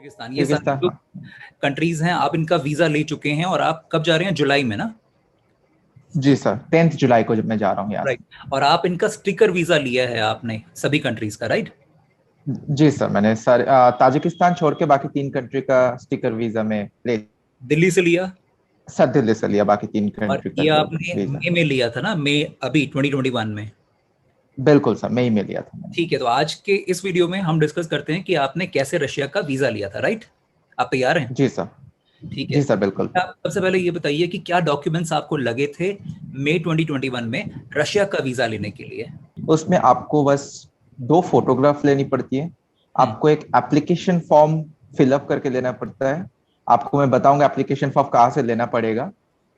Kyrgyzstan, ये सारे Kyrgyzstan, जो हाँ। कंट्रीज हैं, आप इनका वीजा ले चुके हैं और आप कब जा रहे हैं? जुलाई में ना? जी सर, 10 जुलाई को जब मैं जा रहा हूँ यहाँ राइट। से। और आप इनका स्टिकर वीजा लिया है आपने सभी कंट्रीज का, राइट? जी सर, मैंने सारे ताजिकिस्तान छोड़ के बाकी 3 कंट्री का स्टिकर वीजा में ले। दिल्ली से लिया। सर दिल्ली से लिया बाकी तीन और कंट्री का ये जो आपने वीजा। मई में लिया था ना? मई, अभी 2021 में। बिल्कुल सर, मई में लिया था मैंने। ठीक है, तो आज के इस वीडियो में हम डिस्कस करते हैं कि आपने कैसे रशिया का वीजा लिया था, राइट? आप तैयार हैं? जी सर। ठीक है। जी सर, बिल्कुल। आप सबसे पहले ये बताइए कि क्या डॉक्यूमेंट्स आपको लगे थे मई 2021 में रशिया का वीजा लेने के लिए? उसमें आपको बस 2 फोटोग्राफ लेनी पड़ती है। हम्म। आपको एक एप्लीकेशन फॉर्म फिलअप करके लेना पड़ता है। आपको मैं बताऊंगा एप्लीकेशन फॉर्म कहाँ से लेना पड़ेगा।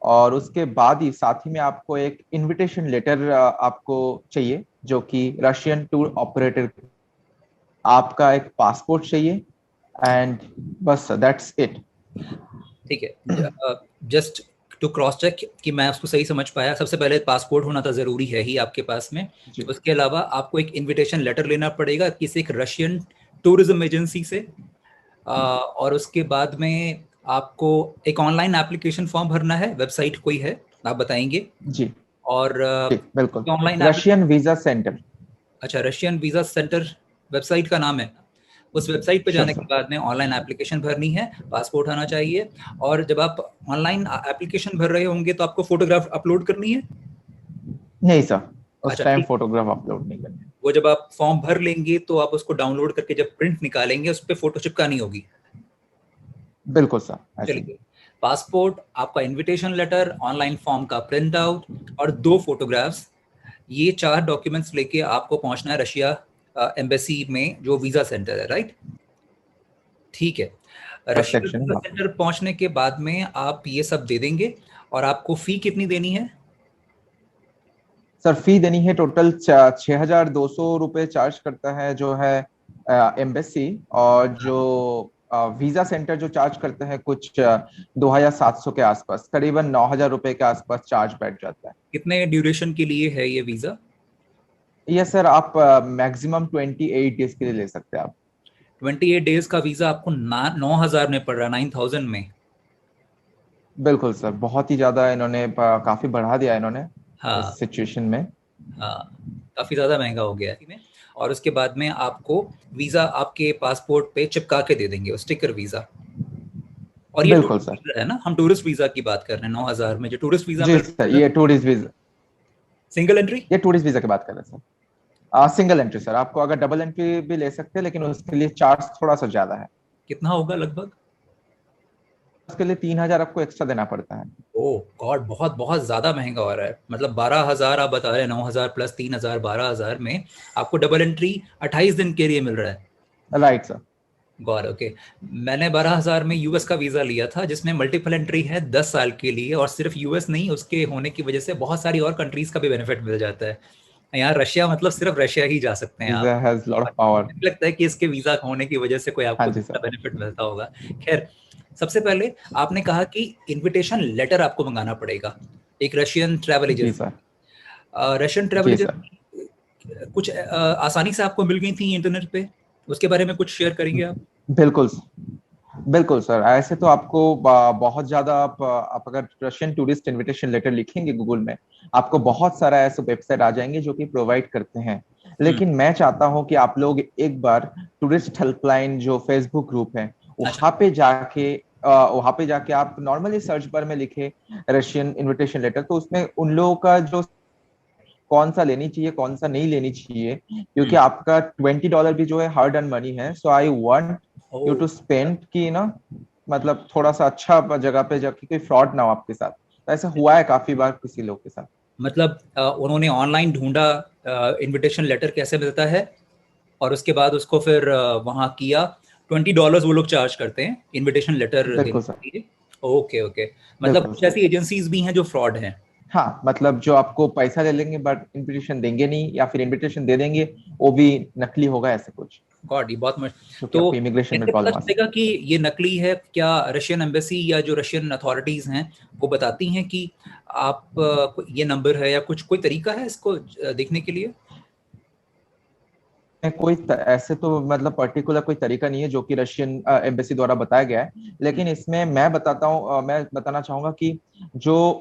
और उसके बाद ही साथ ही में आपको एक इनविटेशन लेटर आपको चाहिए, जो कि रशियन टूर ऑपरेटर। आपका एक पासपोर्ट चाहिए। एंड बस दैट्स इट। ठीक है, जस्ट टू क्रॉस चेक कि मैं उसको सही समझ पाया, सबसे पहले पासपोर्ट होना तो ज़रूरी है ही आपके पास में। जी। उसके अलावा आपको एक इनविटेशन लेटर लेना पड़ेगा किसी एक रशियन टूरिज्म एजेंसी से। और उसके बाद में आपको एक ऑनलाइन एप्लीकेशन फॉर्म भरना है, वेबसाइट कोई है आप बताएंगे? जी। और जी बिल्कुल। Online Russian visa centre. अच्छा, रशियन वीज़ा सेंटर वेबसाइट का नाम है। उस वेबसाइट पे श्योर जाने के सर। बाद में ऑनलाइन एप्लीकेशन भरनी है, पासपोर्ट आना चाहिए। और जब आप ऑनलाइन एप्लीकेशन भर रहे होंगे तो आपको फोटोग्राफ अपलोड करनी है। नहीं सर, उस अच्छा टाइम ठीक। फोटोग्राफ अपलोड नहीं करनी। वो जब आप फॉर्म भर लेंगे तो आप उसको डाउनलोड करके जब प्रिंट निकालेंगे उस पर फोटो चिपकानी होगी। बिल्कुल सर, ऐसे ही। चलिए, पासपोर्ट, आपका इनविटेशन लेटर, ऑनलाइन फॉर्म का प्रिंट आउट और 2 फोटोग्राफ्स, ये 4 डॉक्यूमेंट्स लेके आपको पहुंचना है रशिया एम्बेसी में जो वीजा सेंटर है, राइट? ठीक है। फर्स्ट रशिया सेक्शन है वीजा वहाँ पे। सेंटर पहुंचने के बाद में आप ये सब दे देंगे। और आपको फी कितनी देनी है? सर फी देनी है टोटल 6,200 रुपये चार्ज करता है जो है एम्बेसी। और जो वीजा सेंटर जो चार्ज करते हैं कुछ 2,700 के आसपास, करीबन 9,000 रुपये के आसपास चार्ज बैठ जाता है। कितने ड्यूरेशन के लिए है ये वीजा? ये सर आप मैक्सिमम 28 डेज के लिए ले सकते हैं आप। 28 डेज का वीजा आपको 9,000 में पड़ रहा है, 9,000 में। बिल्कुल सर, बहुत ही ज्यादा इन्होंने काफी बढ़ा दिया इन्होंने हाँ। इस सिचुएशन में। हाँ, काफ़ी ज़्यादा महंगा हो गया है। और उसके बाद में आपको वीज़ा आपके पासपोर्ट पे चिपका के दे देंगे, वो स्टिकर वीज़ा। और ये बिल्कुल टूरिस्ट सर। वीज़ा है ना? हम टूरिस्ट वीज़ा की बात कर रहे हैं। 9,000 में जो टूरिस्ट वीज़ा जी मिल सर, रहा है, ये टूरिस्ट वीजा। Single entry. ये टूरिस्ट वीजा की बात कर रहे हैं सर। सिंगल एंट्री सर, आपको अगर डबल एंट्री भी ले सकते हैं लेकिन उसके लिए चार्ज थोड़ा सा ज्यादा है। कितना होगा लगभग? उसके लिए 3,000 आपको एक्स्ट्रा देना पड़ता है। ओह गॉड, बहुत बहुत ज़्यादा महंगा हो रहा है। मतलब 12,000 आप बता रहे हैं, 9,000 प्लस 3,000, 12,000 में आपको डबल एंट्री 28 दिन के लिए मिल रहा है। Right sir. God, okay. मैंने 12,000 में यूएस का वीज़ा लिया था जिसमें मल्टीपल एंट्री है 10 साल के लिए, और सिर्फ यूएस नहीं, उसके होने की वजह से बहुत सारी और कंट्रीज का भी बेनिफिट मिल जाता है। यहाँ रशिया मतलब सिर्फ रशिया ही जा सकते हैं आप। वीजा हैज लॉट और ऑफ पावर। मुझे लगता है कि इसके वीज़ा होने की वजह से कोई हाँ आपको जी दूसरा सर। बेनिफिट मिलता होगा। खैर, सबसे पहले आपने कहा कि इनविटेशन लेटर आपको मंगाना पड़ेगा एक रशियन ट्रैवल जी एजेंसी। सर। रशियन ट्रैवल जी सर। एजेंसी कुछ आसानी से आपको मिल गई थी इंटरनेट पे? उसके बारे में कुछ शेयर करेंगे आप? बिल्कुल। बिल्कुल सर, ऐसे तो आपको बहुत ज्यादा आप अगर रशियन टूरिस्ट इनविटेशन लेटर लिखेंगे गूगल में, आपको बहुत सारा ऐसे वेबसाइट आ जाएंगे जो कि प्रोवाइड करते हैं। हम्म। लेकिन मैं चाहता हूं कि आप लोग एक बार टूरिस्ट हेल्पलाइन जो फेसबुक ग्रुप है अच्छा। वहां पे जाके आप नॉर्मली सर्च बार में लिखे रशियन इनविटेशन लेटर, तो उसमें उन लोगों का जो कौन सा लेनी चाहिए कौन सा नहीं लेनी चाहिए, क्योंकि हम्म। आपका $20 भी जो है हार्ड अर्न मनी है। So I want you oh. To spend की ना, मतलब थोड़ा सा अच्छा जगह पे जाके कोई फ्रॉड ना हो आपके साथ। तो ऐसा हुआ है काफी बार किसी लोग के साथ। मतलब उन्होंने ऑनलाइन ढूंढा इनविटेशन लेटर कैसे मिलता है, और उसके बाद उसको फिर वहाँ किया। $20 वो लोग चार्ज करते हैं इनविटेशन लेटर देने बिल्कुल सर। के लिए। Okay okay. मतलब बिल्कुल कुछ सर। ऐसी एजेंसीज भी हैं जो फ्रॉड हैं? हाँ, मतलब जो आपको पैसा ले लेंगे बट इनविटेशन देंगे नहीं, या फिर इनविटेशन दे देंगे वो भी नकली होगा, ऐसे कुछ गॉड, ये बहुत जो कि तो आपको इमिग्रेशन में कैसे पता प्रॉब्लम आ चलेगा सकती कि ये नकली है? क्या रशियन एम्बेसी या जो रशियन अथॉरिटीज हैं वो बताती हैं कि आप ये नंबर है, या कुछ कोई तरीका है इसको देखने के लिए? कोई ऐसे तो मतलब पर्टिकुलर कोई तरीका नहीं है जो कि रशियन एम्बेसी द्वारा बताया गया है, लेकिन इसमें मैं बताता हूँ, मैं बताना चाहूंगा कि जो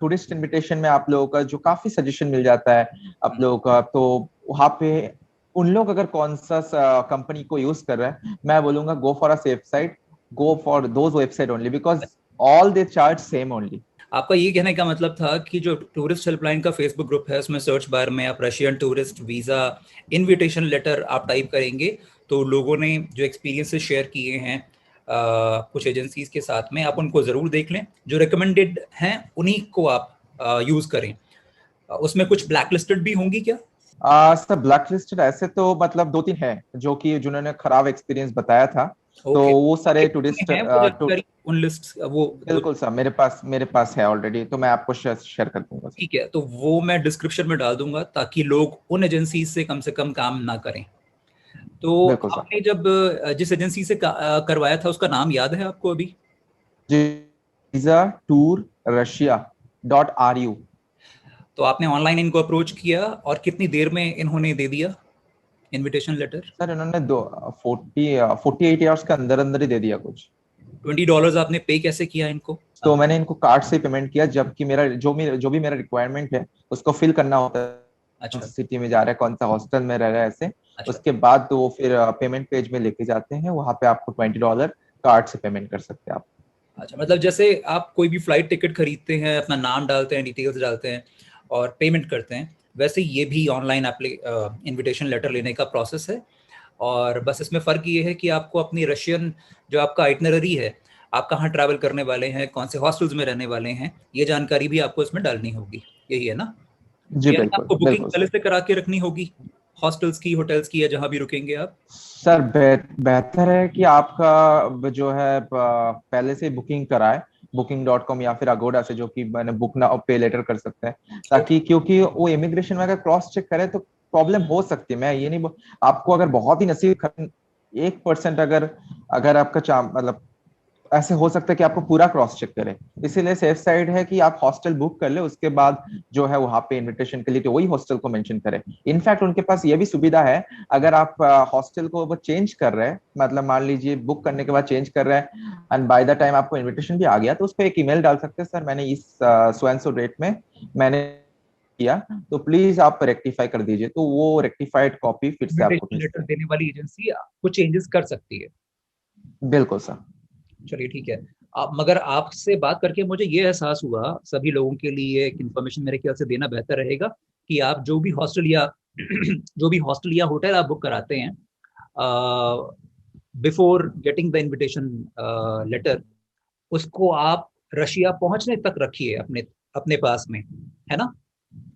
टूरिस्ट इनविटेशन में आप लोगों का जो काफी सजेशन मिल जाता है आप लोगों का, तो वहाँ पे उन लोग अगर कौन सा कंपनी को यूज कर रहा है, मैं बोलूंगा go for a safe site, go for those website only, because all they charge same only. आपका ये कहने का मतलब था कि जो टूरिस्ट हेल्पलाइन का फेसबुक ग्रुप है उसमें सर्च बार में आप Russian tourist visa invitation letter आप टाइप करेंगे तो लोगों ने जो एक्सपीरियंसेस शेयर किए हैं कुछ एजेंसीज के साथ में, आप उनको ज़रूर देख लें। जो रिकमेंडेड हैं उन्हीं को आप यूज़ करें। उसमें कुछ ब्लैक लिस्टेड भी होंगी क्या? सर ब्लैक लिस्टेड ऐसे तो मतलब दो तीन है जो कि जिन्होंने खराब एक्सपीरियंस बताया था, तो ओके, वो सारे आपके में टूरिस्ट है वो जानकारी उन लिस्ट वो दो? बिल्कुल सर, मेरे पास है ऑलरेडी, तो मैं आपको शेयर कर दूंगा सर। ठीक है, तो वो मैं डिस्क्रिप्शन में डाल दूंगा ताकि लोग उन एजेंसी से कम काम ना करें। तो बिल्कुल सर। आपने जब जिस एजेंसी से करवाया था उसका नाम याद है आपको अभी? जी, वीजा टूर Russia.ru। तो आपने ऑनलाइन इनको अप्रोच किया और कितनी देर में इन्होंने दे दिया इनविटेशन लेटर? सर इन्होंने 48 आवर्स के अंदर अंदर ही दे दिया कुछ। $20 आपने पे कैसे किया इनको? तो मैंने इनको कार्ड से पेमेंट किया, जबकि जो भी मेरा रिक्वायरमेंट है उसको फिल करना होता है, कौन अच्छा सा सिटी में जा रहा है, कौन सा हॉस्टल में रह रहा है, ऐसे। अच्छा उसके बाद तो वो फिर पेमेंट पेज में लेके जाते हैं, वहां पे आपको $20 कार्ड से पेमेंट कर सकते हैं आप। अच्छा, मतलब जैसे आप कोई भी फ्लाइट टिकट खरीदते हैं, अपना नाम डालते हैं, डिटेल्स डालते हैं और पेमेंट करते हैं, वैसे ये भी ऑनलाइन इनविटेशन लेटर लेने का प्रोसेस है। और बस इसमें फ़र्क ये है कि आपको अपनी रशियन जो आपका आइटनरी है, आप कहाँ ट्रैवल करने वाले हैं, कौन से हॉस्टल्स में रहने वाले हैं, ये जानकारी भी आपको इसमें डालनी होगी। यही है ना? जी यानी बिल्कुल आपको बुकिंग बिल्कुल पहले सर। से करा के रखनी होगी हॉस्टल्स की, होटल्स की, या जहाँ भी रुकेंगे आप। सर बेहतर है कि आपका जो है पहले से बुकिंग कराए, booking.com या फिर अगोडा से, जो कि मैंने बुक ना पे लेटर कर सकते हैं, ताकि क्योंकि वो इमिग्रेशन में अगर क्रॉस चेक करे तो प्रॉब्लम हो सकती है। मैं ये नहीं आपको अगर बहुत ही नसीब 1% अगर अगर आपका मतलब ऐसे हो सकता है कि आपको पूरा क्रॉस चेक करे, इसीलिए सेफ साइड है कि आप हॉस्टल बुक कर ले, उसके बाद जो है वहां पे इनविटेशन के लिए तो वही हॉस्टल को मेंशन करें। इनफैक्ट उनके पास ये भी सुविधा है, अगर आप हॉस्टल को वो चेंज कर रहे हैं, मतलब मान लीजिए बुक करने के बाद चेंज कर रहे हैं एंड बाय द टाइम आपको इन्विटेशन भी आ गया, तो उस पर एक ईमेल डाल सकते हैं, सर मैंने इस सो एंड सो डेट में मैंने किया, तो प्लीज आप रेक्टिफाई कर दीजिए, तो वो रेक्टिफाइड कॉपी फिर से आपको इनविटेशन भेजते लेटर हैं। देने वाली एजेंसी कुछ चेंजेस कर सकती है। बिल्कुल सर। चलिए ठीक है। आप, मगर आपसे बात करके मुझे ये एहसास हुआ, सभी लोगों के लिए एक इन्फॉर्मेशन मेरे ख्याल से देना बेहतर रहेगा, कि आप जो भी हॉस्टल या जो भी हॉस्टल या होटल आप बुक कराते हैं, before getting the invitation letter, उसको आप रशिया पहुंचने तक रखिए अपने अपने पास में, है ना?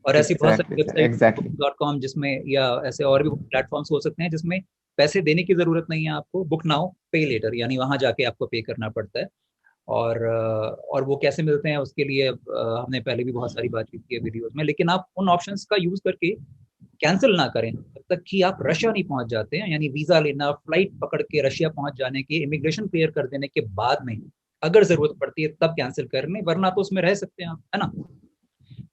और ऐसी बहुत सारी exactly sir, website exactly. booking.com जिसमें, या ऐसे और भी प्लेटफॉर्म्स हो सकते हैं जिसमें पैसे देने की जरूरत नहीं है आपको, बुक नाउ पे लेटर, यानी वहां जाके आपको पे करना पड़ता है। और वो कैसे मिलते हैं उसके लिए हमने पहले भी बहुत सारी बातचीत की है वीडियोस में, लेकिन आप उन ऑप्शंस का यूज करके कैंसिल ना करें जब तक कि आप रशिया नहीं पहुंच जाते हैं। यानी वीजा लेना, फ्लाइट पकड़ के रशिया पहुंच जाने के, इमिग्रेशन क्लियर कर देने के बाद में अगर जरूरत पड़ती है तब कैंसिल कर लें, वरना तो उसमें रह सकते हैं आप, है ना?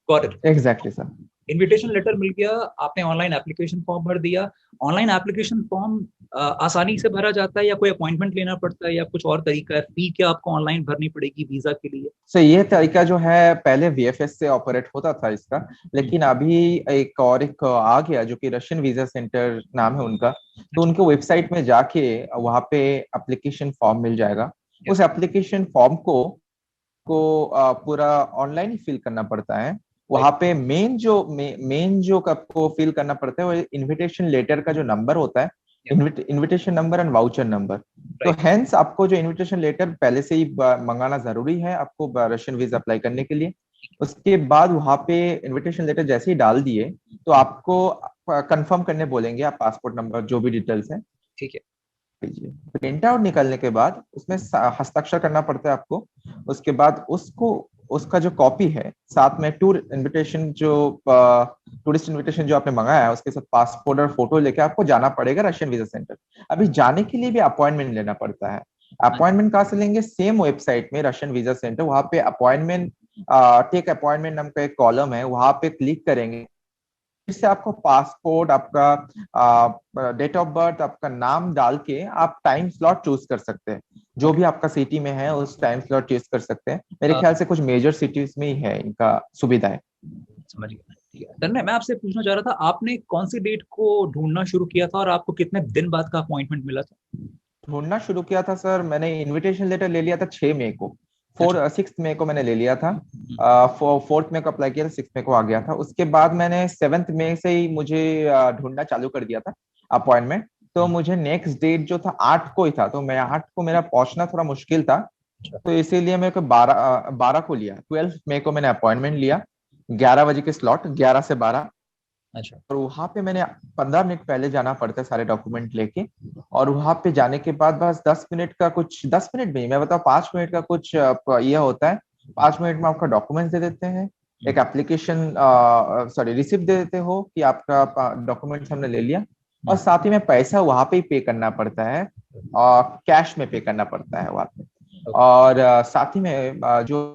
Got it. Exactly sir. Invitation letter मिल गया, आपने ऑनलाइन एप्लीकेशन फॉर्म भर दिया। ऑनलाइन एप्लीकेशन फॉर्म आसानी से भरा जाता है या कोई अपॉइंटमेंट लेना पड़ता है या कुछ और तरीका है? फी क्या आपको ऑनलाइन भरनी पड़ेगी वीजा के लिए? सो ये तरीका जो है पहले वीएफएस से ऑपरेट होता था इसका, लेकिन अभी एक आ गया जो कि रशियन वीजा सेंटर नाम है उनका, तो अच्छा। उनके वेबसाइट में जाके वहाँ पे एप्लीकेशन फॉर्म मिल जाएगा। या उस एप्लीकेशन फॉर्म को पूरा ऑनलाइन ही फिल करना पड़ता है। राइट वहाँ पे मेन जो आपको फिल करना पड़ता है वो इनविटेशन लेटर का जो नंबर होता है, या invitation number and voucher number. तो राइट। हेंस आपको जो इनविटेशन लेटर पहले से ही मंगाना जरूरी है आपको रशियन वीजा अप्लाई करने के लिए। उसके बाद वहाँ पे इनविटेशन लेटर जैसे ही डाल दिए, तो आपको कंफर्म करने बोलेंगे, आप पासपोर्ट नंबर जो भी डिटेल्स है ठीक है। लीजिए। प्रिंट आउट निकालने के बाद उसमें हस्ताक्षर करना पड़ता है आपको। उसके बाद उसको उसका जो कॉपी है साथ में टूरिस्ट इनविटेशन जो आपने मंगाया है उसके साथ पासपोर्ट और फोटो लेके आपको जाना पड़ेगा रशियन वीजा सेंटर। अभी जाने के लिए भी अपॉइंटमेंट लेना पड़ता है। हाँ, अपॉइंटमेंट कहाँ से लेंगे? सेम वेबसाइट में रशियन वीजा सेंटर, वहां पे अपॉइंटमेंट टेक अपॉइंटमेंट नाम का एक कॉलम है, वहां पे क्लिक करेंगे, फिर से आपको पासपोर्ट, आपका डेट ऑफ बर्थ, आपका नाम डाल के आप टाइम स्लॉट चूज कर सकते हैं। जो भी आपका सिटी में है उस टाइम स्लॉट चूज कर सकते हैं। मेरे ख्याल से कुछ मेजर सिटीज में ही है इनका सुविधा है। समझ गया, ठीक है। तन्मय, मैं आपसे पूछना चाह रहा था, आपने कौन सी डेट को ढूंढना शुरू किया था और आपको कितने दिन बाद का अपॉइंटमेंट मिला था? ढूंढना शुरू किया था सर, मैंने इनविटेशन लेटर ले लिया था 6 मई को। अच्छा। 6 मई को मैंने ले लिया था। 4 मई को अप्लाई किया था, 6 मई को आ गया था। उसके बाद मैंने 7 मई से ही मुझे ढूंढना चालू कर दिया था अपॉइंटमेंट। तो मुझे नेक्स्ट डेट जो था 8 को ही था, तो मैं 8 को मेरा पहुंचना थोड़ा मुश्किल था। अच्छा। तो इसीलिए मेरे को 12 को लिया। 12 मई को मैंने अपॉइंटमेंट लिया, 11 बजे के स्लॉट, 11 से 12। अच्छा। और वहां पे मैंने 15 मिनट पहले जाना पड़ता है सारे डॉक्यूमेंट लेके। और वहां पे जाने के बाद बस 10 मिनट का कुछ, 10 मिनट में ही मैं बताऊँ 5 मिनट का कुछ यह होता है। 5 मिनट में आपका डॉक्यूमेंट दे देते हैं, एक एप्लीकेशन सॉरी रिसिप्ट दे देते हो कि आपका डॉक्यूमेंट्स हमने ले लिया। और साथ ही में पैसा वहां पे ही पे करना पड़ता है, और कैश में पे करना पड़ता है वहां पे। और साथ ही में जो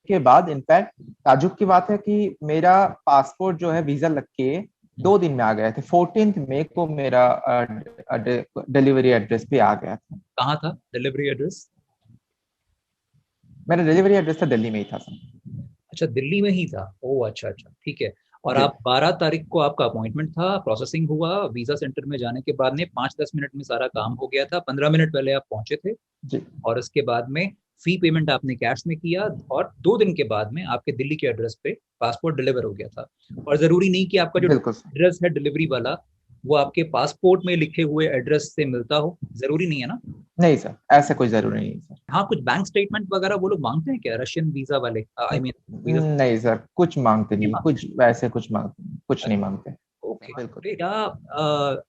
के बाद इनफैक्ट ताजुब की बात है कि मेरा पासपोर्ट जो है वीजा लग के 2 दिन में आ गए थे। 14 मई को मेरा डिलीवरी एड्रेस पे आ गया था। कहाँ था डिलीवरी एड्रेस? मेरा डिलीवरी एड्रेस था दिल्ली में ही था सर। अच्छा, दिल्ली में ही था। ओह, अच्छा अच्छा, ठीक है। और जी आप 12 तारीख को आपका अपॉइंटमेंट था, प्रोसेसिंग हुआ, वीजा सेंटर में जाने के बाद में 5-10 मिनट में सारा काम हो गया था, 15 मिनट पहले आप पहुंचे थे। जी और उसके बाद में फी पेमेंट आपने कैश में किया, और 2 दिन के बाद में आपके दिल्ली के एड्रेस पे पासपोर्ट डिलीवर हो गया था। और जरूरी नहीं कि आपका जो बिल्कुल सर। एड्रेस है डिलीवरी वाला, वो आपके पासपोर्ट में लिखे हुए एड्रेस से मिलता हो, जरूरी नहीं है ना। नहीं सर, ऐसा कोई जरूरी नहीं सर। हाँ, कुछ बैंक स्टेटमेंट वगैरह वो लोग मांगते हैं क्या, रशियन वीजा वाले? आई मीन वीजा नहीं सर, कुछ मांगते नहीं नहीं, मांगते? कुछ वैसे कुछ मांगते नहीं, कुछ नहीं मांगते। ओके। बिल्कुल। क्या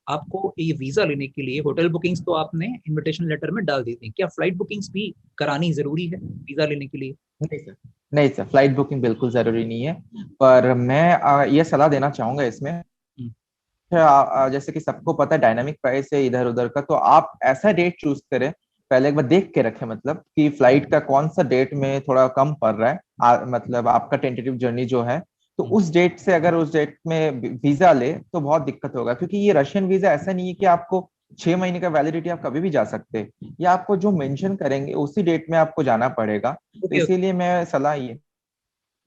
आपको ये वीजा लेने के लिए होटल बुकिंग्स तो आपने इनविटेशन लेटर में डाल दी थी, क्या फ्लाइट बुकिंग्स भी करानी जरूरी है वीजा लेने के लिए? नहीं सर, नहीं सर, फ्लाइट बुकिंग बिल्कुल जरूरी नहीं है। पर मैं ये सलाह देना चाहूंगा इसमें। हम्म। जैसे कि सबको पता है डायनामिक प्राइस है इधर उधर का, तो आप ऐसा डेट चूज करें, पहले एक बार देख के रखें, मतलब कि फ्लाइट का कौन सा डेट में थोड़ा कम पड़ रहा है, मतलब आपका टेंटेटिव जर्नी जो है। तो उस डेट से अगर उस डेट में वीजा ले तो बहुत दिक्कत होगा, क्योंकि ये रशियन वीजा ऐसा नहीं है कि आपको 6 महीने का वैलिडिटी आप कभी भी जा सकते हैं। ये आपको जो मेंशन करेंगे उसी डेट में आपको जाना पड़ेगा। तो ओके। इसीलिए मैं सलाह ये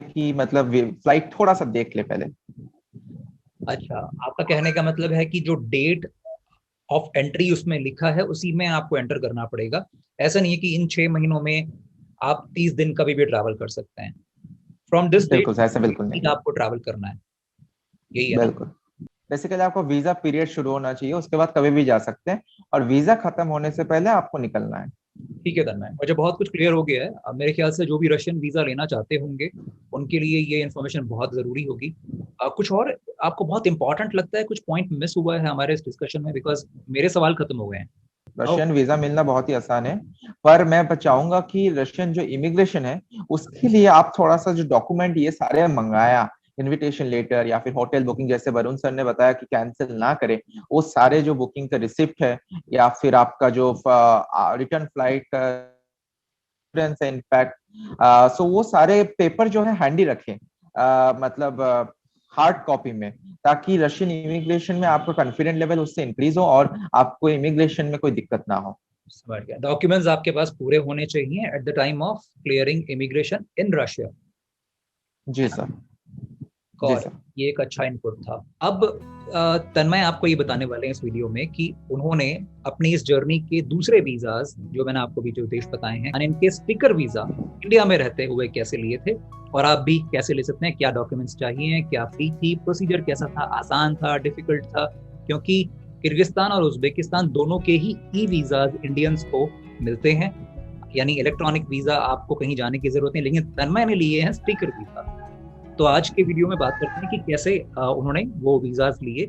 कि मतलब फ्लाइट थोड़ा सा देख ले पहले। अच्छा, आपका कहने का मतलब है कि जो डेट ऑफ एंट्री उसमें लिखा है उसी में आपको एंटर करना पड़ेगा। ऐसा नहीं है कि इन 6 महीनों में आप 30 दिन कभी भी ट्रैवल कर सकते हैं। फ्रॉम दिस बिल्कुल सर, ऐसा बिल्कुल डेट नहीं। आपको ट्रैवल करना है, यही है ना? बिल्कुल। बेसिकली आपको वीजा पीरियड शुरू होना चाहिए, उसके बाद कभी भी जा सकते हैं, और वीजा खत्म होने से पहले आपको निकलना है। ठीक है धन्यवाद, मुझे बहुत कुछ क्लियर हो गया है। अब मेरे ख्याल से जो भी रशियन वीजा लेना चाहते होंगे उनके लिए ये इन्फॉर्मेशन बहुत जरूरी होगी। कुछ और आपको बहुत इंपॉर्टेंट लगता है, कुछ पॉइंट मिस हुआ है हमारे इस डिस्कशन में? बिकॉज मेरे सवाल खत्म हो गए हैं। रशियन वीजा मिलना बहुत ही आसान है। पर मैं चाहूंगा कि रशियन जो इमिग्रेशन है उसके लिए आप थोड़ा सा जो डॉक्यूमेंट ये सारे मंगाया, इनविटेशन लेटर या फिर होटल बुकिंग, जैसे वरुण सर ने बताया कि कैंसिल ना करें, वो सारे जो बुकिंग का रिसिप्ट है, या फिर आपका जो रिटर्न फ्लाइट का है इनफैक्ट, सो वो सारे पेपर जो है हैंडी रखें, मतलब हार्ड कॉपी में, ताकि रशियन इमिग्रेशन में आपका कॉन्फिडेंट लेवल उससे इंक्रीज हो और आपको इमिग्रेशन में कोई दिक्कत ना हो। समझ गया, डॉक्यूमेंट्स आपके पास पूरे होने चाहिए at the time of clearing immigration in Russia. जी सर। जी और सर। ये एक अच्छा इनपुट था। अब तन्मय आपको ये बताने वाले हैं इस वीडियो में कि उन्होंने अपनी इस जर्नी के दूसरे वीजाज, जो मैंने आपको भी जो देश बताए हैं, इनके स्टिकर वीजा इंडिया में रहते हुए कैसे लिए थे, और आप भी कैसे ले सकते हैं, क्या डॉक्यूमेंट्स चाहिए, क्या फी थी, प्रोसीजर कैसा था, आसान था, डिफिकल्ट था। क्योंकि किर्गिस्तान और उज्बेकिस्तान दोनों के ही ई वीजाज इंडियंस को मिलते हैं, यानी इलेक्ट्रॉनिक वीजा आपको कहीं जाने की जरूरत नहीं, लेकिन तन्मय ने लिए हैं स्टिकर वीजा। तो आज के वीडियो में बात करते हैं कि कैसे उन्होंने वो वीजाज लिए।